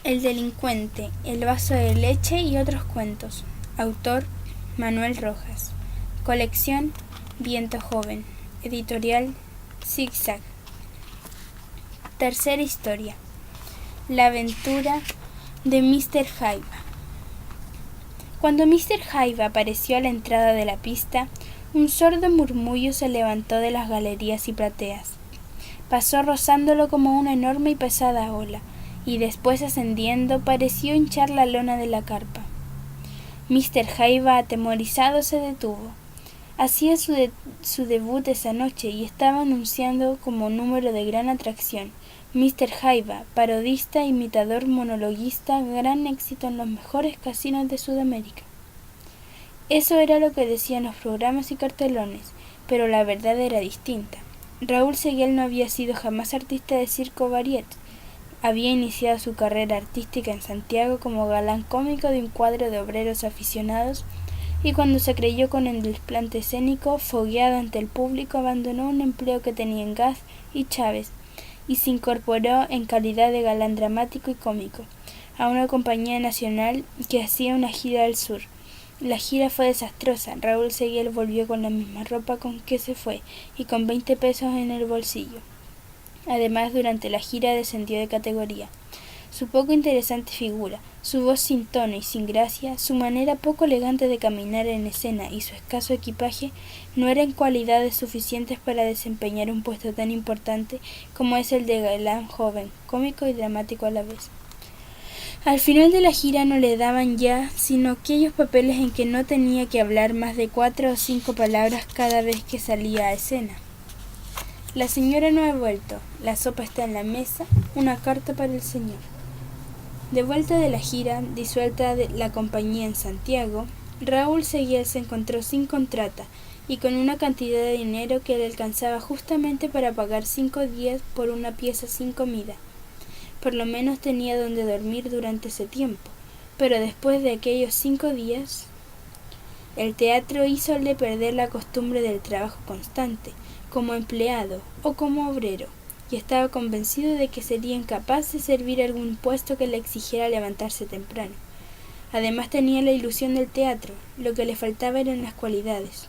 El delincuente, el vaso de leche y otros cuentos. Autor: Manuel Rojas. Colección: Viento Joven. Editorial: Zigzag. Tercera historia: La aventura de Mr. Jaiba. Cuando Mr. Jaiba apareció a la entrada de la pista, un sordo murmullo se levantó de las galerías y plateas. Pasó rozándolo como una enorme y pesada ola, y después ascendiendo pareció hinchar la lona de la carpa. Mr. Jaiba, atemorizado, se detuvo. Hacía su debut esa noche y estaba anunciando como número de gran atracción: Mr. Jaiba, parodista, imitador, monologuista, gran éxito en los mejores casinos de Sudamérica. Eso era lo que decían los programas y cartelones, pero la verdad era distinta. Raúl Seguel no había sido jamás artista de circo variet. Había iniciado su carrera artística en Santiago como galán cómico de un cuadro de obreros aficionados, y cuando se creyó con el desplante escénico, fogueado ante el público, abandonó un empleo que tenía en Gas y Chávez y se incorporó en calidad de galán dramático y cómico a una compañía nacional que hacía una gira al sur. La gira fue desastrosa. Raúl Seguel volvió con la misma ropa con que se fue y con 20 pesos en el bolsillo. Además, durante la gira descendió de categoría. Su poco interesante figura, su voz sin tono y sin gracia, su manera poco elegante de caminar en escena y su escaso equipaje no eran cualidades suficientes para desempeñar un puesto tan importante como es el de galán joven, cómico y dramático a la vez. Al final de la gira no le daban ya sino aquellos papeles en que no tenía que hablar más de 4 o 5 palabras cada vez que salía a escena. La señora no ha vuelto, la sopa está en la mesa, una carta para el señor. De vuelta de la gira, disuelta de la compañía en Santiago, Raúl Seguel se encontró sin contrata y con una cantidad de dinero que le alcanzaba justamente para pagar 5 días por una pieza sin comida. Por lo menos tenía donde dormir durante ese tiempo, pero después de aquellos 5 días, el teatro hízole perder la costumbre del trabajo constante, como empleado o como obrero, y estaba convencido de que sería incapaz de servir algún puesto que le exigiera levantarse temprano. Además tenía la ilusión del teatro, lo que le faltaba eran las cualidades.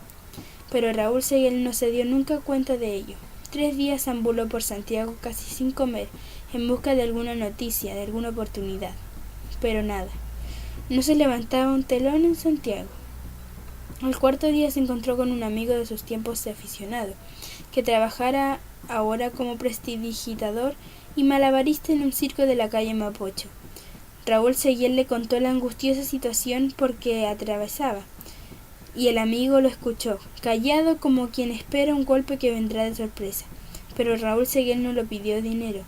Pero Raúl Seguel no se dio nunca cuenta de ello. 3 días ambuló por Santiago casi sin comer, en busca de alguna noticia, de alguna oportunidad. Pero nada. No se levantaba un telón en Santiago. Al cuarto día se encontró con un amigo de sus tiempos de aficionado, que trabajara ahora como prestidigitador y malabarista en un circo de la calle Mapocho. Raúl Seguel le contó la angustiosa situación por que atravesaba, y el amigo lo escuchó, callado como quien espera un golpe que vendrá de sorpresa. Pero Raúl Seguel no lo pidió dinero.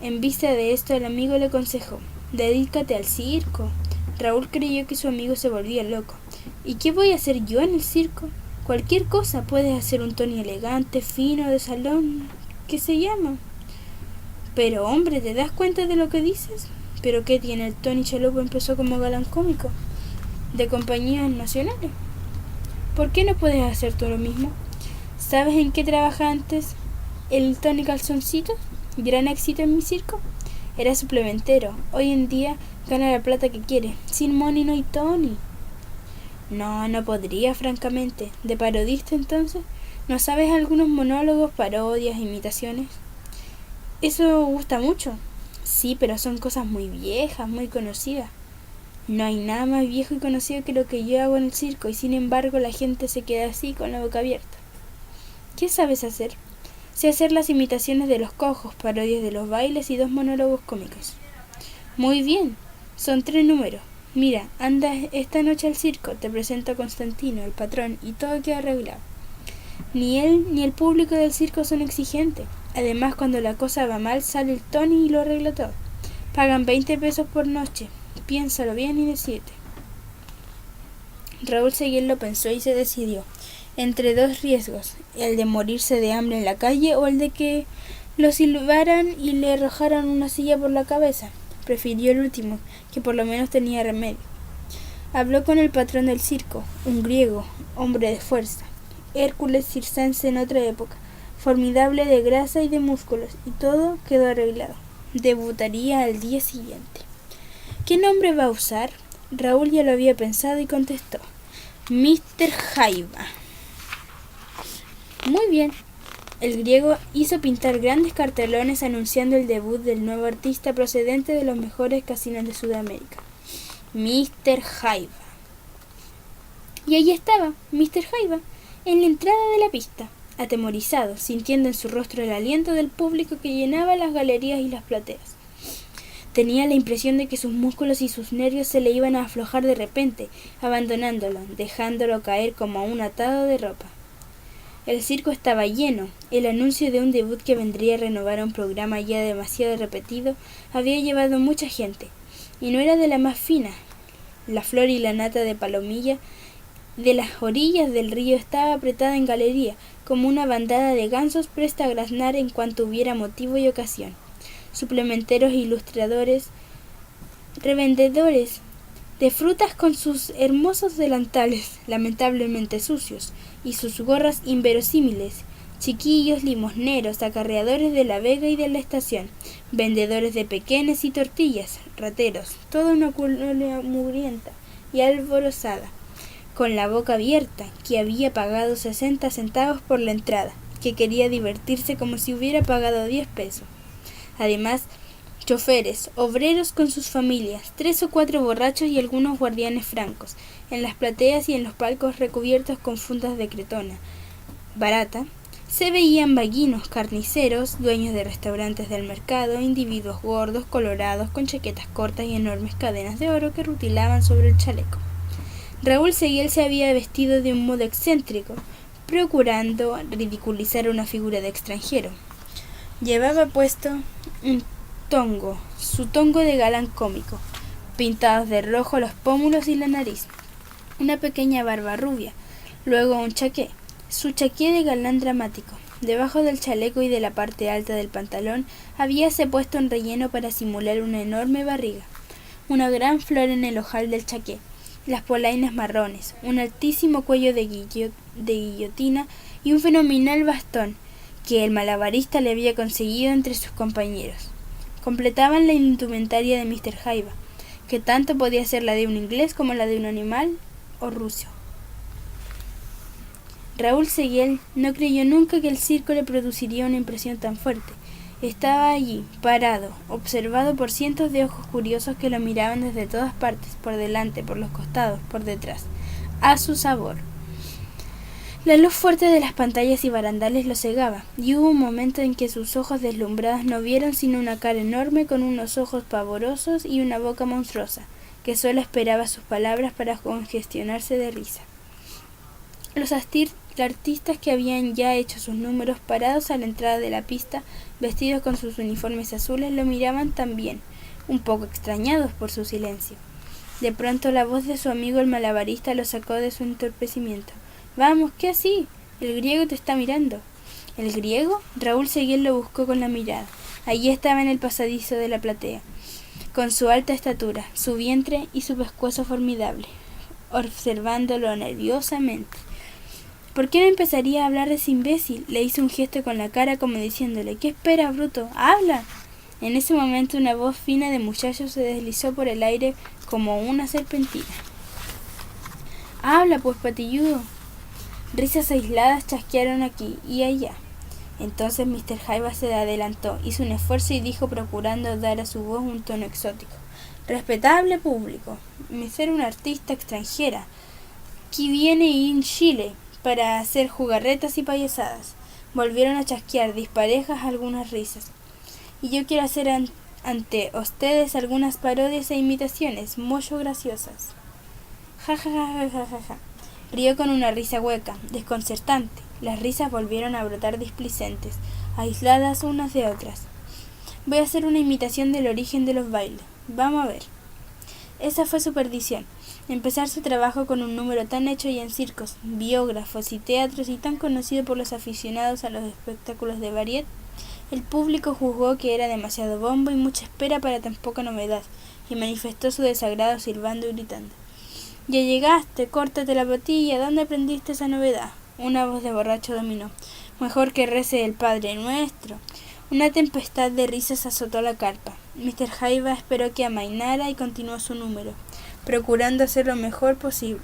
En vista de esto, el amigo le aconsejó: «Dedícate al circo». Raúl creyó que su amigo se volvía loco. «¿Y qué voy a hacer yo en el circo? Cualquier cosa, puedes hacer un Tony elegante, fino, de salón, ¿qué se llama?» «Pero hombre, ¿te das cuenta de lo que dices? ¿Pero qué tiene? El Tony Chalupa empezó como galán cómico de compañías nacionales. ¿Por qué no puedes hacer tú lo mismo? ¿Sabes en qué trabaja antes el Tony Calzoncito? Gran éxito en mi circo. Era suplementero. Hoy en día gana la plata que quiere. Sin money no hay Tony». «No podría, francamente. ¿De parodista entonces? ¿No sabes algunos monólogos, parodias, imitaciones?» «Eso gusta mucho». «Sí, pero son cosas muy viejas, muy conocidas». «No hay nada más viejo y conocido que lo que yo hago en el circo, y sin embargo la gente se queda así con la boca abierta». «¿Qué sabes hacer?» «Sé hacer las imitaciones de los cojos, parodias de los bailes y 2 monólogos cómicos». «Muy bien. Son 3 números. Mira, anda esta noche al circo, te presento a Constantino, el patrón, y todo queda arreglado». Ni él ni el público del circo son exigentes. Además, cuando la cosa va mal, sale el Tony y lo arregla todo. Pagan 20 pesos por noche. Piénsalo bien y decídete. Raúl Seguel lo pensó y se decidió entre 2 riesgos: el de morirse de hambre en la calle o el de que lo silbaran y le arrojaran una silla por la cabeza. Prefirió el último, que por lo menos tenía remedio. Habló con el patrón del circo, un griego, hombre de fuerza, Hércules circense en otra época, formidable de grasa y de músculos, y todo quedó arreglado. Debutaría al día siguiente. ¿Qué nombre va a usar? Raúl ya lo había pensado y contestó: Mr. Jaiba. Muy bien. El griego hizo pintar grandes cartelones anunciando el debut del nuevo artista procedente de los mejores casinos de Sudamérica: Mr. Jaiba. Y allí estaba Mr. Jaiba, en la entrada de la pista, atemorizado, sintiendo en su rostro el aliento del público que llenaba las galerías y las plateas. Tenía la impresión de que sus músculos y sus nervios se le iban a aflojar de repente, abandonándolo, dejándolo caer como un atado de ropa. El circo estaba lleno. El anuncio de un debut que vendría a renovar un programa ya demasiado repetido había llevado mucha gente, y no era de la más fina. La flor y la nata de Palomilla de las orillas del río estaba apretada en galería, como una bandada de gansos presta a graznar en cuanto hubiera motivo y ocasión. Suplementeros e ilustradores, revendedores de frutas con sus hermosos delantales, lamentablemente sucios, y sus gorras inverosímiles, chiquillos limosneros, acarreadores de la vega y de la estación, vendedores de pequeñas y tortillas, rateros, toda una colonia mugrienta y alborozada, con la boca abierta, que había pagado 60 centavos por la entrada, que quería divertirse como si hubiera pagado 10 pesos. Además, choferes, obreros con sus familias, 3 o 4 borrachos y algunos guardianes francos, en las plateas y en los palcos recubiertos con fundas de cretona barata, se veían vaguinos, carniceros, dueños de restaurantes del mercado, individuos gordos, colorados, con chaquetas cortas y enormes cadenas de oro que rutilaban sobre el chaleco. Raúl Seguiel se había vestido de un modo excéntrico, procurando ridiculizar una figura de extranjero. Llevaba puesto un tongo, su tongo de galán cómico, pintados de rojo los pómulos y la nariz, una pequeña barba rubia, luego un chaqué, su chaqué de galán dramático. Debajo del chaleco y de la parte alta del pantalón habíase puesto un relleno para simular una enorme barriga, una gran flor en el ojal del chaqué, las polainas marrones, un altísimo cuello de guillotina y un fenomenal bastón que el malabarista le había conseguido entre sus compañeros. Completaban la indumentaria de Mr. Jaiba, que tanto podía ser la de un inglés como la de un animal o ruso. Raúl Seguiel no creyó nunca que el circo le produciría una impresión tan fuerte. Estaba allí, parado, observado por cientos de ojos curiosos que lo miraban desde todas partes, por delante, por los costados, por detrás, a su sabor. La luz fuerte de las pantallas y barandales lo cegaba, y hubo un momento en que sus ojos deslumbrados no vieron sino una cara enorme con unos ojos pavorosos y una boca monstruosa, que solo esperaba sus palabras para congestionarse de risa. Los artistas que habían ya hecho sus números, parados a la entrada de la pista, vestidos con sus uniformes azules, lo miraban también, un poco extrañados por su silencio. De pronto la voz de su amigo el malabarista lo sacó de su entorpecimiento. —Vamos, ¿qué así? El griego te está mirando. ¿El griego? Raúl Seguiel lo buscó con la mirada. Allí estaba en el pasadizo de la platea, con su alta estatura, su vientre y su pescuezo formidable, observándolo nerviosamente. —¿Por qué no empezaría a hablar de ese imbécil? Le hizo un gesto con la cara como diciéndole: ¿Qué esperas, bruto? ¡Habla! En ese momento una voz fina de muchacho se deslizó por el aire como una serpentina. —Habla, pues, patilludo. Risas aisladas chasquearon aquí y allá. Entonces Mr. Jaiba se adelantó, hizo un esfuerzo y dijo, procurando dar a su voz un tono exótico: —Respetable público, me ser una artista extranjera que viene en Chile para hacer jugarretas y payasadas. Volvieron a chasquear disparejas algunas risas. Y yo quiero hacer ante ustedes algunas parodias e imitaciones muy graciosas. Ja ja ja ja ja ja. Rió con una risa hueca, desconcertante. Las risas volvieron a brotar displicentes, aisladas unas de otras. Voy a hacer una imitación del origen de los bailes. Vamos a ver. Esa fue su perdición. Empezar su trabajo con un número tan hecho ya en circos, biógrafos y teatros y tan conocido por los aficionados a los espectáculos de variedad. El público juzgó que era demasiado bombo y mucha espera para tan poca novedad, y manifestó su desagrado silbando y gritando: —Ya llegaste, córtate la patilla, ¿dónde aprendiste esa novedad? Una voz de borracho dominó: —Mejor que rece el Padre Nuestro. Una tempestad de risas azotó la carpa. Mr. Jaiba esperó que amainara y continuó su número, procurando hacer lo mejor posible,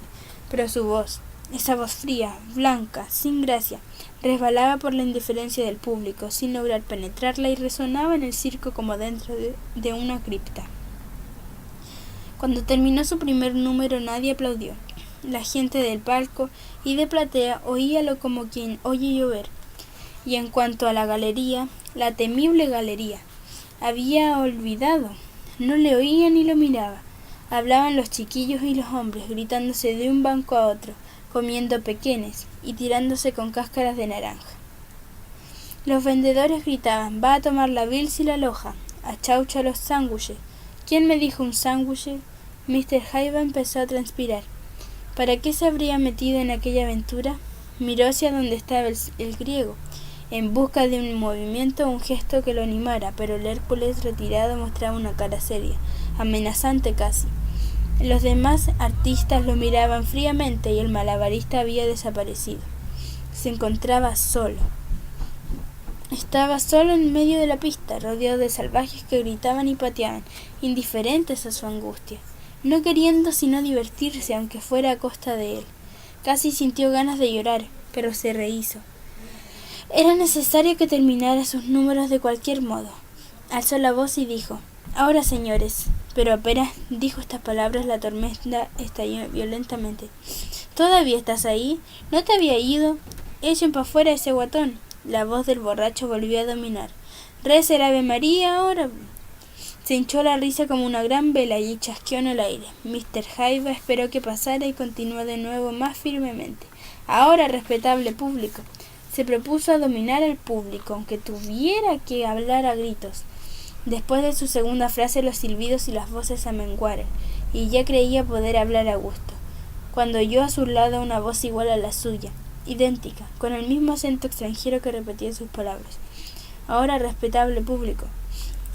pero su voz, esa voz fría, blanca, sin gracia, resbalaba por la indiferencia del público, sin lograr penetrarla, y resonaba en el circo como dentro de una cripta. Cuando terminó su primer número nadie aplaudió. La gente del palco y de platea oíalo como quien oye llover. Y en cuanto a la galería, la temible galería, había olvidado, no le oía ni lo miraba. Hablaban los chiquillos y los hombres, gritándose de un banco a otro, comiendo pequeñes y tirándose con cáscaras de naranja. Los vendedores gritaban: «Va a tomar la Bills y la Loja, a Chaucha los sándwiches». ¿Quién me dijo un sándwich? Mr. Jaiba empezó a transpirar. ¿Para qué se habría metido en aquella aventura? Miró hacia donde estaba el griego, en busca de un movimiento o un gesto que lo animara, pero el Hércules retirado mostraba una cara seria, amenazante casi. Los demás artistas lo miraban fríamente y el malabarista había desaparecido. Se encontraba solo. Estaba solo en medio de la pista, rodeado de salvajes que gritaban y pateaban, indiferentes a su angustia, no queriendo sino divertirse, aunque fuera a costa de él. Casi sintió ganas de llorar, pero se rehizo. Era necesario que terminara sus números de cualquier modo. Alzó la voz y dijo: «Ahora, señores». Pero apenas dijo estas palabras, la tormenta estalló violentamente. «¿Todavía estás ahí? ¿No te había ido? Echen para afuera a ese guatón». La voz del borracho volvió a dominar. «Reza el Ave María ahora». Se hinchó la risa como una gran vela y chasqueó en el aire. Mr. Jaiba esperó que pasara y continuó de nuevo más firmemente. «Ahora, respetable público». Se propuso a dominar al público, aunque tuviera que hablar a gritos. Después de su segunda frase los silbidos y las voces amenguaron, y ya creía poder hablar a gusto, cuando oyó a su lado una voz igual a la suya, idéntica, con el mismo acento extranjero que repetía sus palabras. «Ahora, respetable público».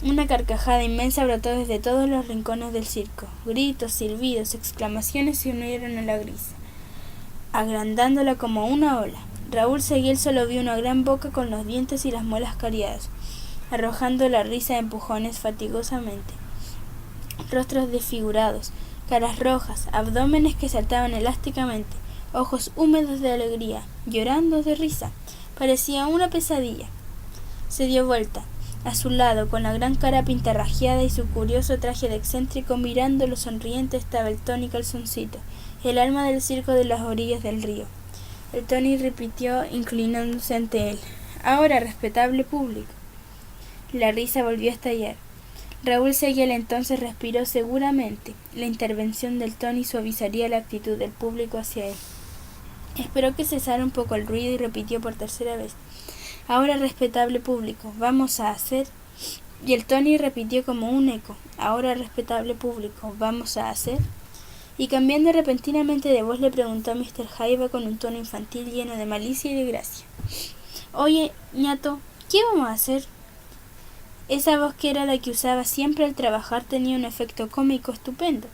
Una carcajada inmensa brotó desde todos los rincones del circo. Gritos, silbidos, exclamaciones se unieron a la risa, agrandándola como una ola. Raúl Seguiel solo vio una gran boca con los dientes y las muelas cariadas, arrojando la risa a empujones fatigosamente. Rostros desfigurados, caras rojas, abdómenes que saltaban elásticamente, ojos húmedos de alegría, llorando de risa. Parecía una pesadilla. Se dio vuelta. A su lado, con la gran cara pintarrajeada y su curioso traje de excéntrico, mirándolo sonriente, estaba el Tony Calzoncito, el alma del circo de las orillas del río. El Tony repitió, inclinándose ante él: «Ahora, respetable público». La risa volvió a estallar. Raúl Seguiel entonces respiró seguramente. La intervención del Tony suavizaría la actitud del público hacia él. Esperó que cesara un poco el ruido y repitió por tercera vez: «Ahora, respetable público, vamos a hacer». Y el Tony repitió como un eco: «Ahora, respetable público, vamos a hacer». Y cambiando repentinamente de voz le preguntó a Mr. Jaiba con un tono infantil lleno de malicia y de gracia: «Oye, ñato, ¿qué vamos a hacer?». Esa voz, que era la que usaba siempre al trabajar, tenía un efecto cómico estupendo.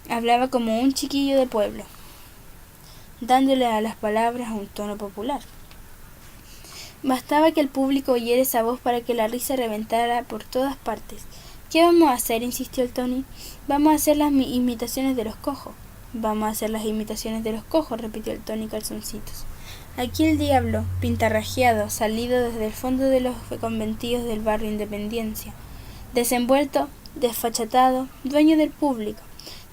Hablaba como un chiquillo de pueblo, dándole a las palabras un tono popular. Bastaba que el público oyera esa voz para que la risa reventara por todas partes. «¿Qué vamos a hacer?», insistió el Tony. «Vamos a hacer las imitaciones de los cojos». «Vamos a hacer las imitaciones de los cojos», repitió el Tony Calzoncitos. Aquí el diablo, pintarrajeado, salido desde el fondo de los conventillos del barrio Independencia, desenvuelto, desfachatado, dueño del público,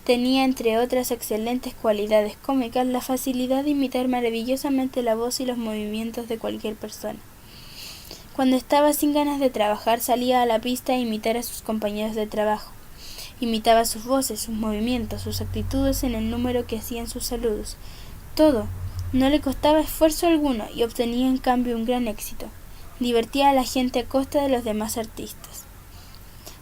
tenía, entre otras excelentes cualidades cómicas, la facilidad de imitar maravillosamente la voz y los movimientos de cualquier persona. Cuando estaba sin ganas de trabajar, salía a la pista a imitar a sus compañeros de trabajo. Imitaba sus voces, sus movimientos, sus actitudes en el número que hacían sus saludos. Todo. No le costaba esfuerzo alguno y obtenía en cambio un gran éxito. Divertía a la gente a costa de los demás artistas.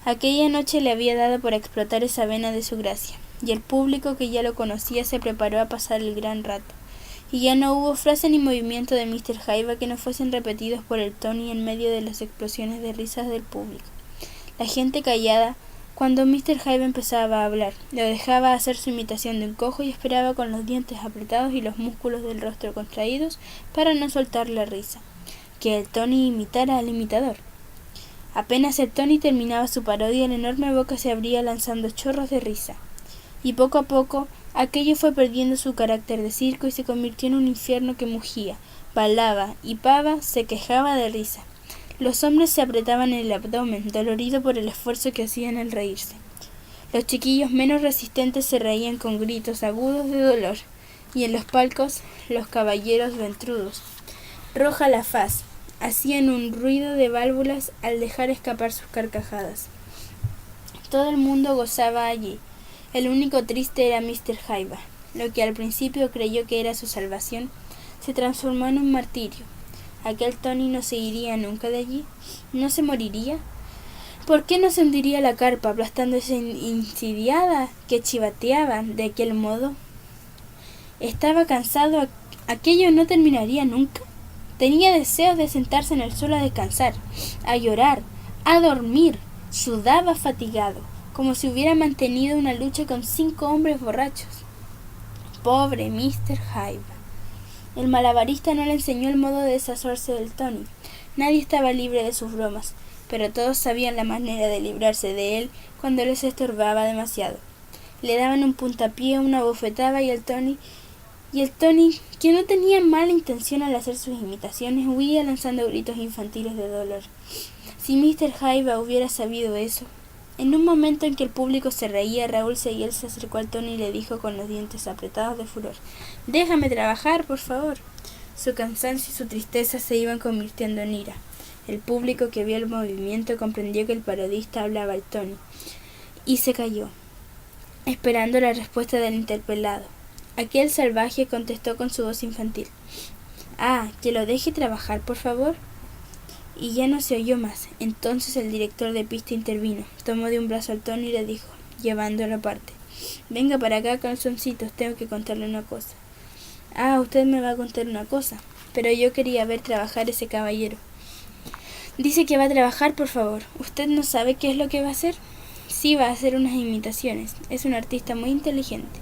Aquella noche le había dado por explotar esa vena de su gracia, y el público, que ya lo conocía, se preparó a pasar el gran rato. Y ya no hubo frase ni movimiento de Mr. Jaiba que no fuesen repetidos por el Tony en medio de las explosiones de risas del público. La gente callada, cuando Mr. Jaiba empezaba a hablar, lo dejaba hacer su imitación de un cojo y esperaba con los dientes apretados y los músculos del rostro contraídos para no soltar la risa, que el Tony imitara al imitador. Apenas el Tony terminaba su parodia, la enorme boca se abría lanzando chorros de risa. Y poco a poco, aquello fue perdiendo su carácter de circo y se convirtió en un infierno que mugía, bailaba y Pava se quejaba de risa. Los hombres se apretaban en el abdomen, dolorido por el esfuerzo que hacían al reírse. Los chiquillos menos resistentes se reían con gritos agudos de dolor, y en los palcos los caballeros ventrudos, roja la faz, hacían un ruido de válvulas al dejar escapar sus carcajadas. Todo el mundo gozaba allí. El único triste era Mr. Jaiba. Lo que al principio creyó que era su salvación, se transformó en un martirio. ¿Aquel Tony no se iría nunca de allí? ¿No se moriría? ¿Por qué no se hundiría la carpa aplastando esa insidiada que chivateaba de aquel modo? Estaba cansado. ¿Aquello no terminaría nunca? Tenía deseos de sentarse en el suelo a descansar, a llorar, a dormir. Sudaba fatigado, como si hubiera mantenido una lucha con 5 hombres borrachos. Pobre Mr. Jaiba. El malabarista no le enseñó el modo de deshacerse del Tony. Nadie estaba libre de sus bromas, pero todos sabían la manera de librarse de él cuando les estorbaba demasiado. Le daban un puntapié, una bofetada y el Tony, que no tenía mala intención al hacer sus imitaciones, huía lanzando gritos infantiles de dolor. Si Mr. Jaiba hubiera sabido eso. En un momento en que el público se reía, Raúl Seguiel se acercó al Tony y le dijo con los dientes apretados de furor: «Déjame trabajar, por favor». Su cansancio y su tristeza se iban convirtiendo en ira. El público que vio el movimiento comprendió que el parodista hablaba al Tony, y se calló, esperando la respuesta del interpelado. Aquel salvaje contestó con su voz infantil: «Ah, que lo deje trabajar, por favor». Y ya no se oyó más. Entonces el director de pista intervino, tomó de un brazo al Tony y le dijo, llevándolo aparte: «Venga para acá, calzoncitos, tengo que contarle una cosa». «Ah, usted me va a contar una cosa, pero yo quería ver trabajar ese caballero». «Dice que va a trabajar, por favor. ¿Usted no sabe qué es lo que va a hacer?» «Sí, va a hacer unas imitaciones. Es un artista muy inteligente».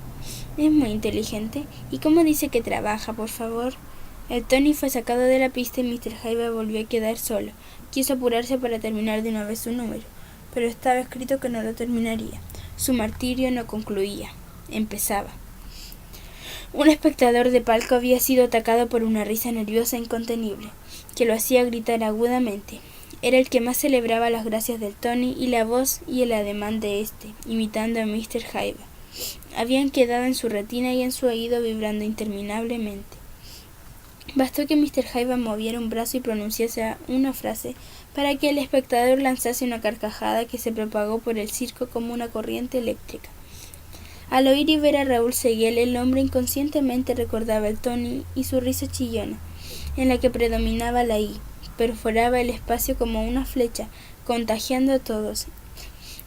«¿Es muy inteligente? ¿Y cómo dice que trabaja, por favor?» El Tony fue sacado de la pista y Mr. Jaiba volvió a quedar solo. Quiso apurarse para terminar de una vez su número, pero estaba escrito que no lo terminaría. Su martirio no concluía. Empezaba. Un espectador de palco había sido atacado por una risa nerviosa e incontenible, que lo hacía gritar agudamente. Era el que más celebraba las gracias del Tony y la voz y el ademán de éste, imitando a Mr. Jaiba, habían quedado en su retina y en su oído vibrando interminablemente. Bastó que Mr. Jaiba moviera un brazo y pronunciase una frase para que el espectador lanzase una carcajada que se propagó por el circo como una corriente eléctrica. Al oír y ver a Raúl Seguiel, el hombre inconscientemente recordaba el Tony y su risa chillona, en la que predominaba la I, perforaba el espacio como una flecha, contagiando a todos.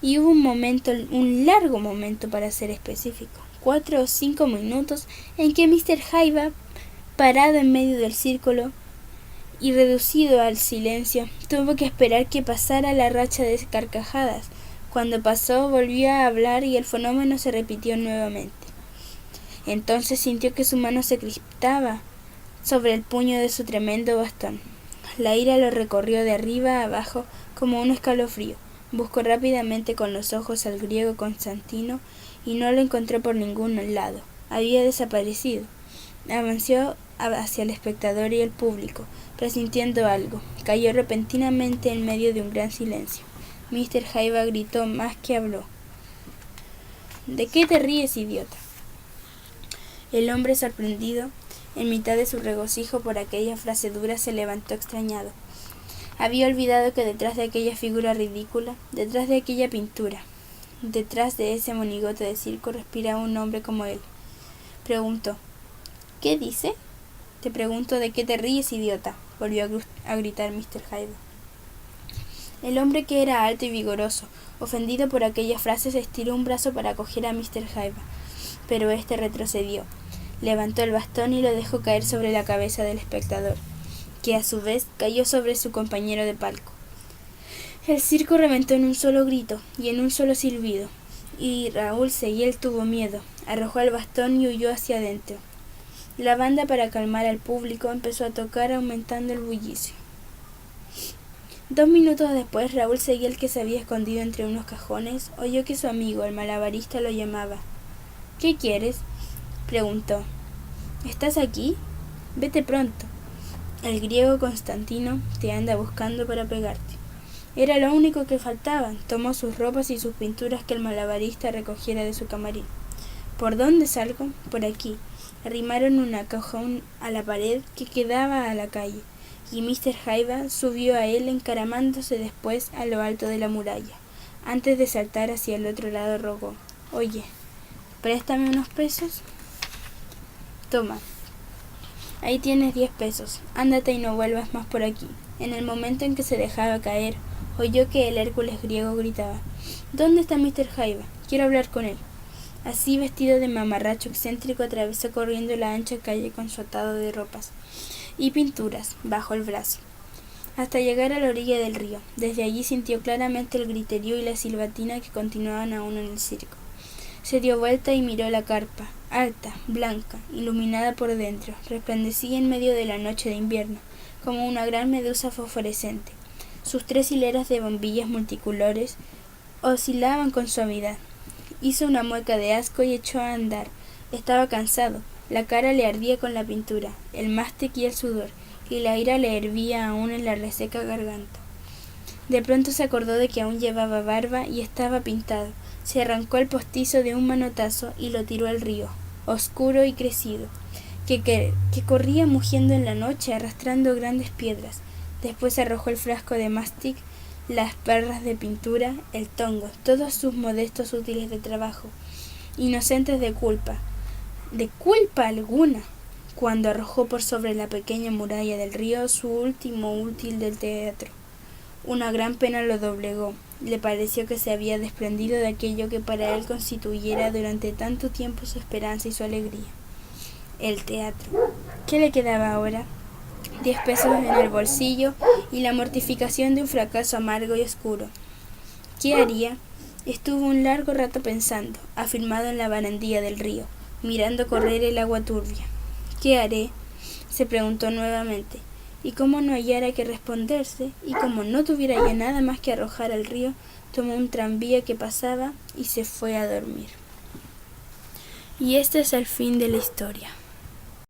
Y hubo un largo momento para ser específico, 4 o 5 minutos, en que Mr. Jaiba, parado en medio del círculo y reducido al silencio, tuvo que esperar que pasara la racha de carcajadas. Cuando pasó, volvió a hablar y el fenómeno se repitió nuevamente. Entonces sintió que su mano se crispaba sobre el puño de su tremendo bastón. La ira lo recorrió de arriba a abajo como un escalofrío. Buscó rápidamente con los ojos al griego Constantino y no lo encontró por ningún lado. Había desaparecido. Avanzó hacia el espectador y el público, presintiendo algo. Cayó repentinamente en medio de un gran silencio. Mr. Jaiba gritó más que habló: «¿De qué te ríes, idiota?». El hombre, sorprendido, en mitad de su regocijo por aquella frase dura, se levantó extrañado. Había olvidado que detrás de aquella figura ridícula, detrás de aquella pintura, detrás de ese monigote de circo, respiraba un hombre como él. Preguntó: «¿Qué dice?». «Te pregunto de qué te ríes, idiota», volvió a gritar Mr. Jaiba. El hombre, que era alto y vigoroso, ofendido por aquella frase, se estiró un brazo para coger a Mr. Jaiba, pero éste retrocedió. Levantó el bastón y lo dejó caer sobre la cabeza del espectador, que a su vez cayó sobre su compañero de palco. El circo reventó en un solo grito y en un solo silbido, y Raúl Seguiel tuvo miedo, arrojó el bastón y huyó hacia adentro. La banda, para calmar al público, empezó a tocar aumentando el bullicio. 2 minutos después, Raúl Seguiel, que se había escondido entre unos cajones, oyó que su amigo, el malabarista, lo llamaba. —¿Qué quieres? —preguntó. —¿Estás aquí? Vete pronto. El griego Constantino te anda buscando para pegarte. Era lo único que faltaba. Tomó sus ropas y sus pinturas que el malabarista recogiera de su camarín. —¿Por dónde salgo? —Por aquí. Arrimaron una cajón a la pared que quedaba a la calle, y Mr. Jaiba subió a él encaramándose después a lo alto de la muralla. Antes de saltar hacia el otro lado rogó. —Oye, ¿préstame unos pesos? —Toma. Ahí tienes 10 pesos. Ándate y no vuelvas más por aquí. En el momento en que se dejaba caer, oyó que el Hércules griego gritaba. —¿Dónde está Mr. Jaiba? Quiero hablar con él. Así, vestido de mamarracho excéntrico, atravesó corriendo la ancha calle con su atado de ropas y pinturas bajo el brazo, hasta llegar a la orilla del río. Desde allí sintió claramente el griterío y la silbatina que continuaban aún en el circo. Se dio vuelta y miró la carpa, alta, blanca, iluminada por dentro, resplandecía en medio de la noche de invierno, como una gran medusa fosforescente. Sus 3 hileras de bombillas multicolores oscilaban con suavidad. Hizo una mueca de asco y echó a andar. Estaba cansado, la cara le ardía con la pintura, el mástic y el sudor, y la ira le hervía aún en la reseca garganta. De pronto se acordó de que aún llevaba barba y estaba pintado. Se arrancó el postizo de un manotazo y lo tiró al río, oscuro y crecido, que corría mugiendo en la noche, arrastrando grandes piedras. Después arrojó el frasco de mástic, las perras de pintura, el tongo, todos sus modestos útiles de trabajo, inocentes de culpa alguna, cuando arrojó por sobre la pequeña muralla del río su último útil del teatro. Una gran pena lo doblegó. Le pareció que se había desprendido de aquello que para él constituyera durante tanto tiempo su esperanza y su alegría. El teatro. ¿Qué le quedaba ahora? 10 pesos en el bolsillo y la mortificación de un fracaso amargo y oscuro. ¿Qué haría? Estuvo un largo rato pensando, afirmado en la barandilla del río, mirando correr el agua turbia. ¿Qué haré? Se preguntó nuevamente, y como no hallara que responderse, y como no tuviera ya nada más que arrojar al río, tomó un tranvía que pasaba y se fue a dormir. Y este es el fin de la historia.